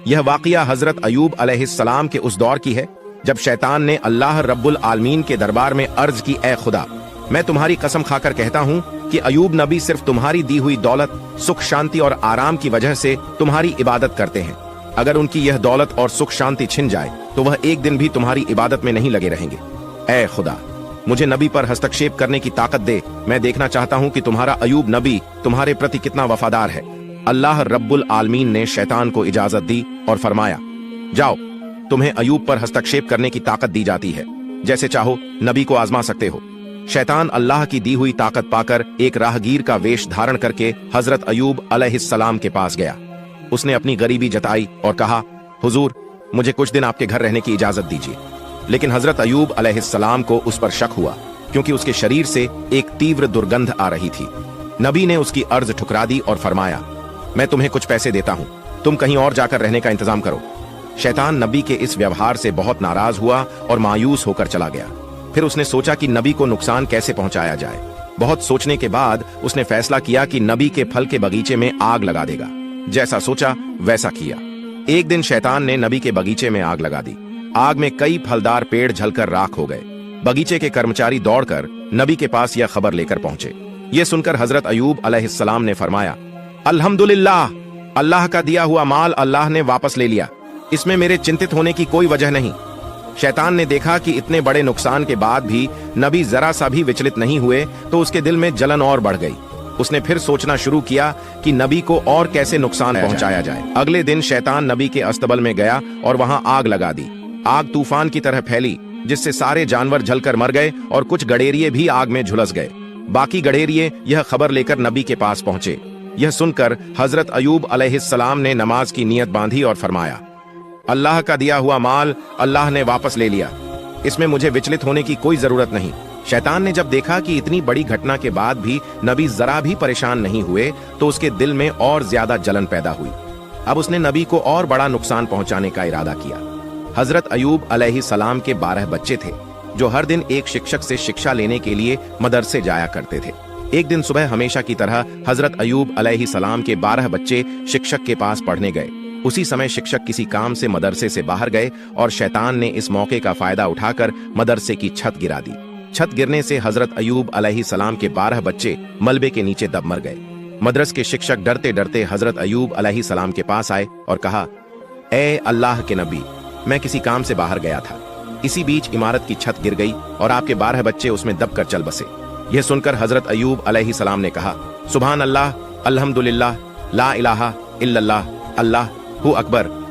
यह वाक़िया हजरत अयूब अलैहिस्सलाम के उस दौर की है जब शैतान ने अल्लाह रब्बुल आलमीन के दरबार में अर्ज की, ए खुदा, मैं तुम्हारी कसम खाकर कहता हूँ कि अयूब नबी सिर्फ तुम्हारी दी हुई दौलत, सुख शांति और आराम की वजह से तुम्हारी इबादत करते हैं। अगर उनकी यह दौलत और सुख शांति छिन जाए तो वह एक दिन भी तुम्हारी इबादत में नहीं लगे रहेंगे। ए खुदा, मुझे नबी पर हस्तक्षेप करने की ताकत दे। मैं देखना चाहता हूँ कि तुम्हारा अयूब नबी तुम्हारे प्रति कितना वफादार है। अल्लाह रब्बुल आलमीन ने शैतान को इजाजत दी और फरमाया, जाओ, तुम्हें अयूब पर हस्तक्षेप करने की ताकत दी जाती है, जैसे चाहो नबी को आजमा सकते हो। शैतान अल्लाह की दी हुई ताकत पाकर एक राहगीर का वेश धारण करके हजरत अयूब अलैहिस्सलाम के पास गया। उसने अपनी गरीबी जताई और कहा, हुजूर, मुझे कुछ दिन आपके घर रहने की इजाजत दीजिए। लेकिन हजरत अयूब अलैहिस्सलाम को उस पर शक हुआ, क्योंकि उसके शरीर से एक तीव्र दुर्गंध आ रही थी। नबी ने उसकी अर्ज ठुकरा दी और फरमाया, मैं तुम्हें कुछ पैसे देता हूं, तुम कहीं और जाकर रहने का इंतजाम करो। शैतान नबी के इस व्यवहार से बहुत नाराज हुआ और मायूस होकर चला गया। फिर उसने सोचा कि नबी को नुकसान कैसे पहुंचाया जाए। बहुत सोचने के बाद उसने फैसला किया कि नबी के फल के बगीचे में आग लगा देगा। जैसा सोचा वैसा किया। एक दिन शैतान ने नबी के बगीचे में आग लगा दी। आग में कई फलदार पेड़ जलकर राख हो गए। बगीचे के कर्मचारी दौड़कर नबी के पास यह खबर लेकर पहुंचे। यह सुनकर हजरत अयूब अलैहिस्सलाम ने फरमाया, अल्हम्दुलिल्लाह, अल्लाह का दिया हुआ माल अल्लाह ने वापस ले लिया, इसमें मेरे चिंतित होने की कोई वजह नहीं। शैतान ने देखा कि इतने बड़े नुकसान के बाद भी नबी जरा सा भी विचलित नहीं हुए तो उसके दिल में जलन और बढ़ गई। उसने फिर सोचना शुरू किया कि नबी को और कैसे नुकसान पहुंचाया जाए। अगले दिन शैतान नबी के अस्तबल में गया और वहां आग लगा दी। आग तूफान की तरह फैली, जिससे सारे जानवर जलकर मर गए और कुछ गडेरिये भी आग में झुलस गए। बाकी गडेरिये यह खबर लेकर नबी के पास पहुंचे। यह सुनकर हजरत अयूब अलैहिस्सलाम ने नमाज की नीयत बांधी और फरमाया, अल्लाह का दिया हुआ माल अल्लाह ने वापस ले लिया, इसमें मुझे विचलित होने की कोई जरूरत नहीं। शैतान ने जब देखा कि इतनी बड़ी घटना के बाद भी नबी जरा भी परेशान नहीं हुए तो उसके दिल में और ज्यादा जलन पैदा हुई। अब उसने नबी को और बड़ा नुकसान पहुंचाने का इरादा किया। हजरत अयूब अलैहिस्सलाम के 12 बच्चे थे, जो हर दिन एक शिक्षक से शिक्षा लेने के लिए मदरसे जाया करते थे। एक दिन सुबह हमेशा की तरह हजरत अयूब अलैहिस्सलाम के 12 बच्चे शिक्षक के पास पढ़ने गए। उसी समय शिक्षक किसी काम से मदरसे से बाहर गए और शैतान ने इस मौके का फायदा उठाकर मदरसे की छत गिरा दी। छत गिरने से हजरत अयूब अलैहिस्सलाम के 12 बच्चे मलबे के नीचे दब मर गए। मदरस के शिक्षक डरते डरते हजरत अयूब अलैहिस्सलाम के पास आए और कहा, ए अल्लाह के नबी, मैं किसी काम से बाहर गया था, इसी बीच इमारत की छत गिर गई और आपके 12 बच्चे उसमें दबकर चल बसे। यह सुनकर हजरत अयूब अलैहिस्सलाम ने कहा, सुभान अल्लाह, अल्हम्दुलिल्लाह, ला इलाहा इल्लल्लाह, अल्लाह हु अकबर।